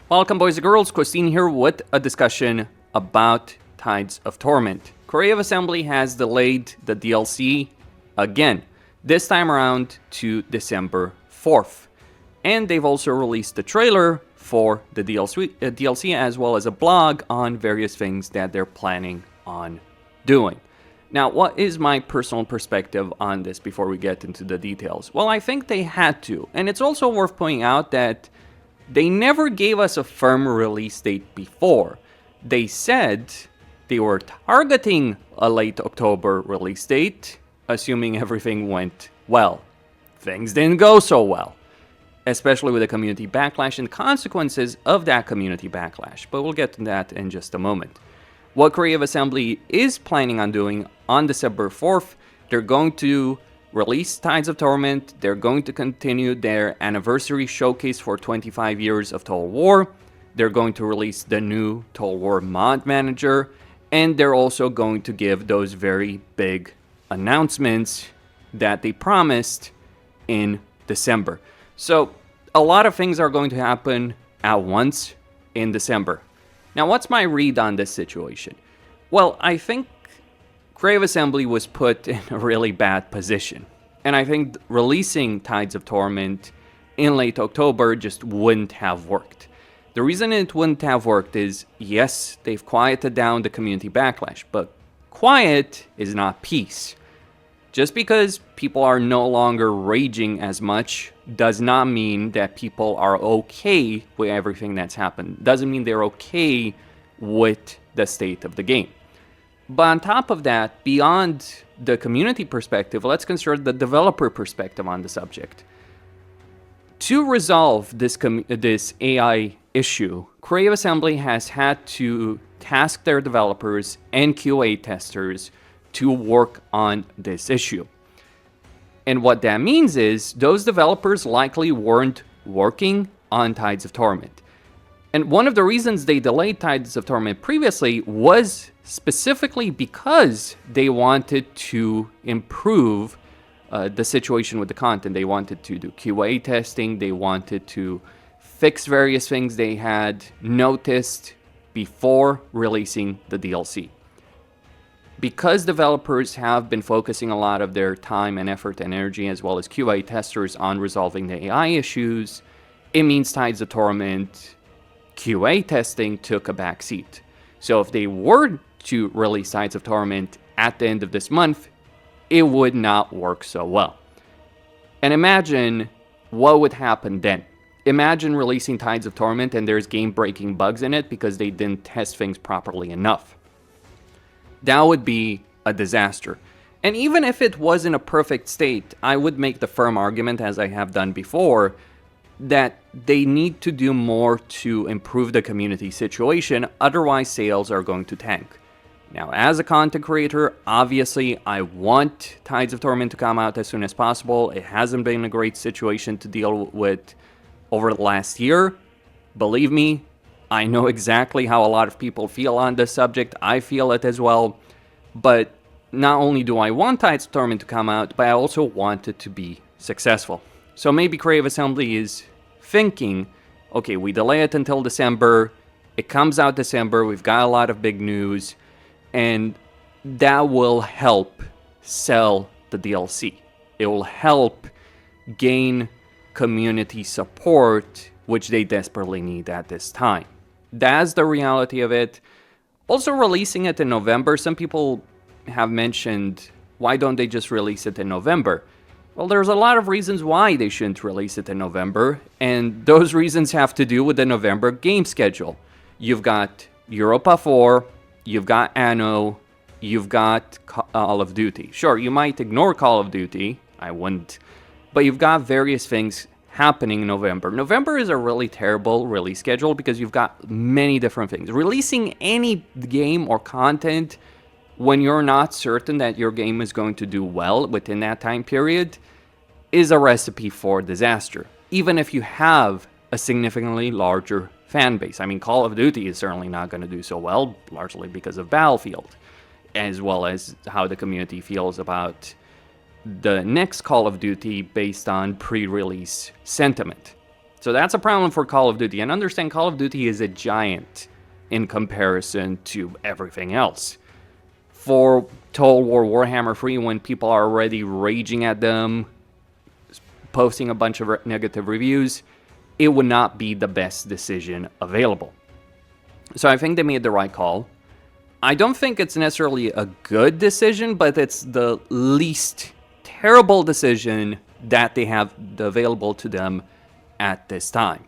Welcome boys and girls, Christine here with a discussion about Tides of Torment. Creative Assembly has delayed the DLC again, this time around to December 4th. And they've also released the trailer for the DLC as well as a blog on various things that they're planning on doing. Now, what is my personal perspective on this before we get into the details? Well, I think they had to, and it's also worth pointing out that they never gave us a firm release date before. They said they were targeting a late October release date, assuming everything went well. Things didn't go so well, especially with the community backlash and consequences of that community backlash, but we'll get to that in just a moment. What Creative Assembly is planning on doing on December 4th, they're going to release Tides of Torment, they're going to continue their anniversary showcase for 25 years of Total War, they're going to release the new Total War mod manager, and they're also going to give those very big announcements that they promised in December. So a lot of things are going to happen at once in December. Now, what's my read on this situation? Well, I think Creative Assembly was put in a really bad position. And I think releasing Tides of Torment in late October just wouldn't have worked. The reason it wouldn't have worked is, yes, they've quieted down the community backlash, but quiet is not peace. Just because people are no longer raging as much does not mean that people are okay with everything that's happened. Doesn't mean they're okay with the state of the game. But on top of that, beyond the community perspective, let's consider the developer perspective on the subject. To resolve this AI issue, Creative Assembly has had to task their developers and QA testers to work on this issue. And what that means is those developers likely weren't working on Tides of Torment. And one of the reasons they delayed Tides of Torment previously was specifically because they wanted to improve the situation with the content. They wanted to do QA testing, they wanted to fix various things they had noticed before releasing the DLC. Because developers have been focusing a lot of their time and effort and energy, as well as QA testers, on resolving the AI issues, it means Tides of Torment QA testing took a back seat. So if they were to release Tides of Torment at the end of this month, it would not work so well. And imagine what would happen then. Imagine releasing Tides of Torment and there's game-breaking bugs in it because they didn't test things properly enough. That would be a disaster. And even if it was in a perfect state, I would make the firm argument, as I have done before, that they need to do more to improve the community situation, otherwise sales are going to tank. Now, as a content creator, obviously I want Tides of Torment to come out as soon as possible. It hasn't been a great situation to deal with over the last year. Believe me, I know exactly how a lot of people feel on this subject. I feel it as well. But not only do I want Tides of Torment to come out, but I also want it to be successful. So maybe Creative Assembly is thinking, okay, we delay it until December. It comes out December. We've got a lot of big news. And that will help sell the DLC. It will help gain community support, which they desperately need at this time. That's the reality of it. Also, releasing it in November, some people have mentioned, why don't they just release it in November? Well, there's a lot of reasons why they shouldn't release it in November, and those reasons have to do with the November game schedule. You've got Europa 4, you've got Anno, you've got Call of Duty. Sure, you might ignore Call of Duty, I wouldn't, but you've got various things happening in November. November is a really terrible release schedule because you've got many different things. Releasing any game or content when you're not certain that your game is going to do well within that time period is a recipe for disaster, even if you have a significantly larger fan base. I mean, Call of Duty is certainly not going to do so well, largely because of Battlefield, as well as how the community feels about the next Call of Duty based on pre-release sentiment. So that's a problem for Call of Duty. And understand, Call of Duty is a giant in comparison to everything else. For Total War Warhammer 3, when people are already raging at them, posting a bunch of negative reviews, it would not be the best decision available. So I think they made the right call. I don't think it's necessarily a good decision, but it's the least terrible decision that they have available to them at this time.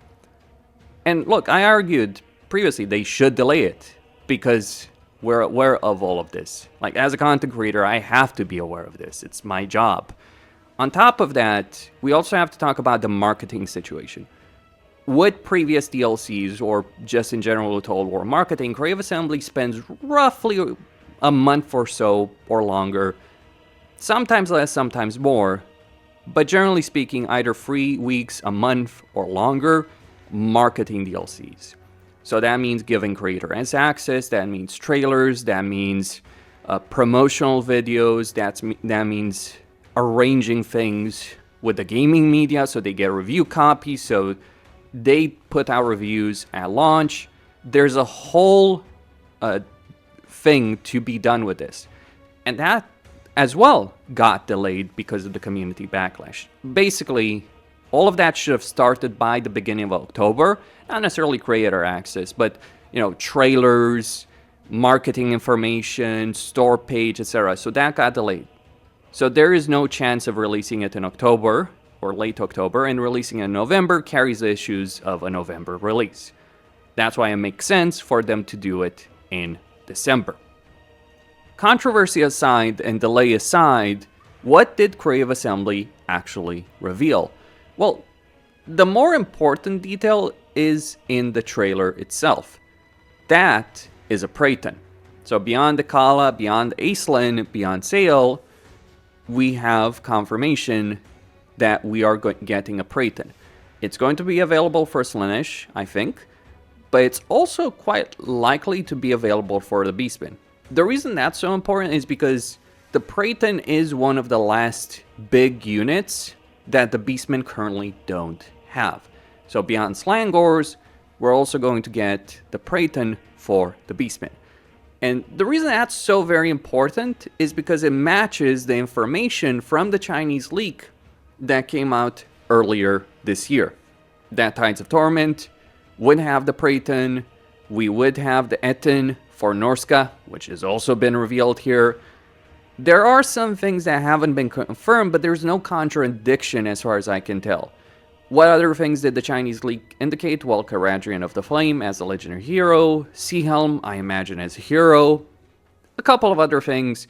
And look, I argued previously they should delay it because we're aware of all of this. Like, as a content creator, I have to be aware of this. It's my job. On top of that, we also have to talk about the marketing situation. With previous DLCs, or just in general with Total War marketing, Creative Assembly spends roughly a month or so or longer, sometimes less, sometimes more, but generally speaking, either 3 weeks, a month, or longer, marketing DLCs. So that means giving creators access, that means trailers, that means promotional videos, that means arranging things with the gaming media so they get review copies, so they put out reviews at launch. There's a whole thing to be done with this. And that as well got delayed because of the community backlash. Basically, all of that should have started by the beginning of October. Not necessarily creator access, but trailers, marketing information, store page, etc. So that got delayed. So there is no chance of releasing it in October or late October, and releasing it in November carries the issues of a November release. That's why it makes sense for them to do it in December. Controversy aside and delay aside, what did Creative Assembly actually reveal? Well, the more important detail is in the trailer itself. That is a Praeton. So beyond the Kala, beyond Aislinn, beyond Sail, we have confirmation that we are getting a Praeton. It's going to be available for Slaanesh, I think, but it's also quite likely to be available for the Beastmen. The reason that's so important is because the Praeton is one of the last big units that the Beastmen currently don't have. So beyond Slangors, we're also going to get the Praeton for the Beastmen. And the reason that's so very important is because it matches the information from the Chinese leak that came out earlier this year. That Tides of Torment would have the Praeton, we would have the Etten for Norska, which has also been revealed here. There are some things that haven't been confirmed, but there's no contradiction as far as I can tell. What other things did the Chinese leak indicate? Well, Caradrian of the Flame as a legendary hero, Seahelm, I imagine, as a hero, a couple of other things,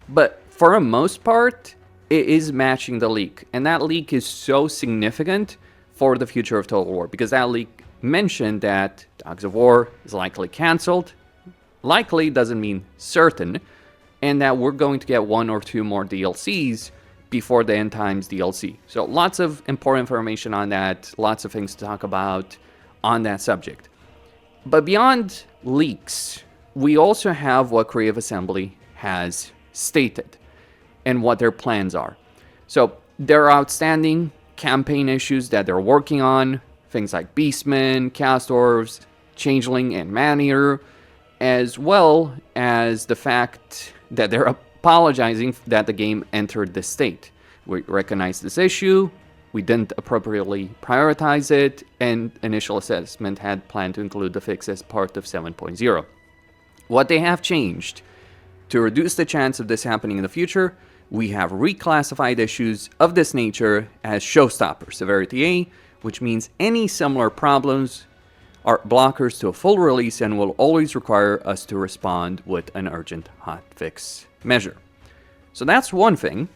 but for the most part, it is matching the leak. And that leak is so significant for the future of Total War, because that leak mentioned that Dogs of War is likely cancelled. Likely doesn't mean certain, and that we're going to get 1 or 2 more DLCs before the End Times DLC. So lots of important information on that, lots of things to talk about on that subject. But beyond leaks, we also have what Creative Assembly has stated and what their plans are. So there are outstanding campaign issues that they're working on, things like Beastmen, Chaos Dwarves, Changeling, and Maneater, as well as the fact that they're apologizing that the game entered this state. We recognize this issue, we didn't appropriately prioritize it, and initial assessment had planned to include the fix as part of 7.0. What they have changed to reduce the chance of this happening in the future, we have reclassified issues of this nature as Showstopper Severity A, which means any similar problems are blockers to a full release and will always require us to respond with an urgent hotfix measure. So that's one thing.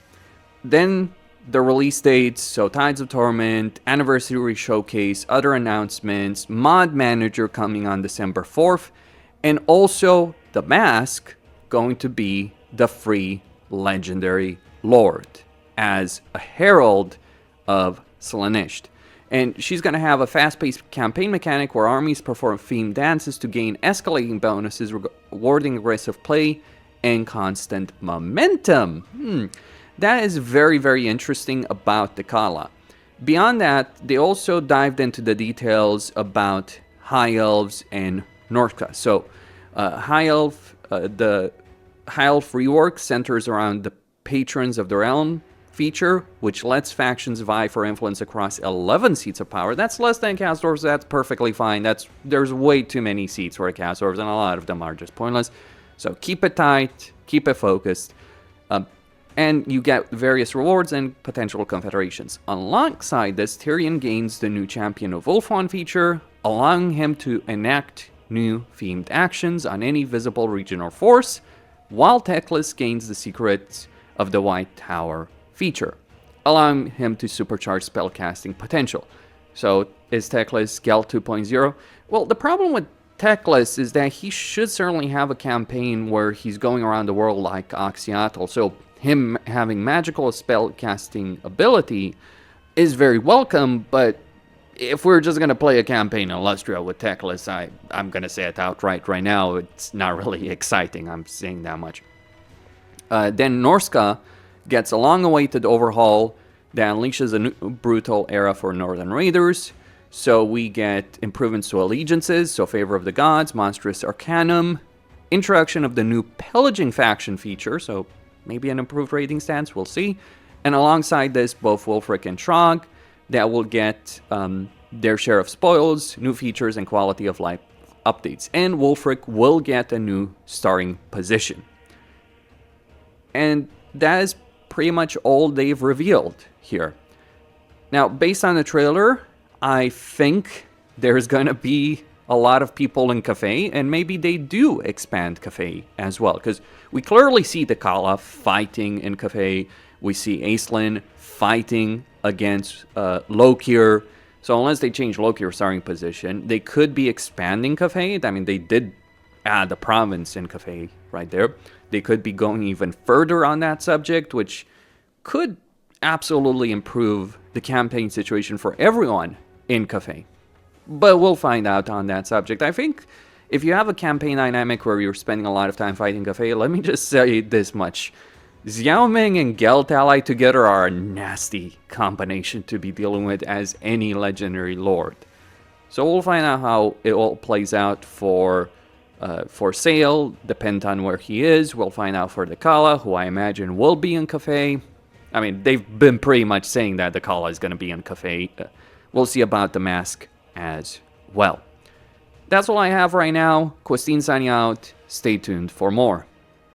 Then the release dates, so Tides of Torment, Anniversary Showcase, other announcements, Mod Manager coming on December 4th, and also the mask going to be the free Legendary Lord as a herald of Slaanesh. And she's going to have a fast-paced campaign mechanic where armies perform themed dances to gain escalating bonuses, rewarding aggressive play and constant momentum. That is very, very interesting about the Kala. Beyond that, they also dived into the details about High Elves and Norska. So, High Elf, the High Elf rework centers around the Patrons of the Realm feature, which lets factions vie for influence across 11 seats of power. That's less than Chaos Dwarves, that's perfectly fine. There's way too many seats for Chaos Dwarves, and a lot of them are just pointless. So keep it tight, keep it focused, and you get various rewards and potential confederations. Alongside this, Tyrion gains the new Champion of Ulthuan feature, allowing him to enact new themed actions on any visible region or force, while Teclis gains the Secrets of the White Tower feature, allowing him to supercharge spellcasting potential. So is Teclis Gelt 2.0? Well, the problem with Teclis is that he should certainly have a campaign where he's going around the world like Oxyatl, so him having magical spellcasting ability is very welcome, but if we're just going to play a campaign in Lustria with Teclis, I'm going to say it outright right now, it's not really exciting, I'm saying that much. Then Norska gets a long-awaited overhaul that unleashes a new brutal era for Northern Raiders. So we get improvements to allegiances, so Favor of the Gods, Monstrous Arcanum, introduction of the new Pillaging faction feature, so maybe an improved raiding stance, we'll see. And alongside this, both Wulfric and Trog that will get their share of spoils, new features, and quality of life updates. And Wulfric will get a new starring position. And that is pretty much all they've revealed here. Now, based on the trailer, I think there's going to be a lot of people in Cathay, and maybe they do expand Cathay as well, because we clearly see the Kala fighting in Cathay. We see Aislinn fighting against Lokir. So unless they change Lokir's starting position, they could be expanding Cathay. I mean, they did add a province in Cathay right there. They could be going even further on that subject, which could absolutely improve the campaign situation for everyone in Cathay. But we'll find out on that subject. I think if you have a campaign dynamic where you're spending a lot of time fighting Cathay, let me just say this much. Xiao Ming and Gelt allied together are a nasty combination to be dealing with as any legendary lord. So we'll find out how it all plays out for Sale, depend on where he is. We'll find out for the Kala, who I imagine will be in Cathay. I mean, they've been pretty much saying that the Kala is going to be in Cathay. We'll see about the mask as well. That's all I have right now. Christine signing out. Stay tuned for more.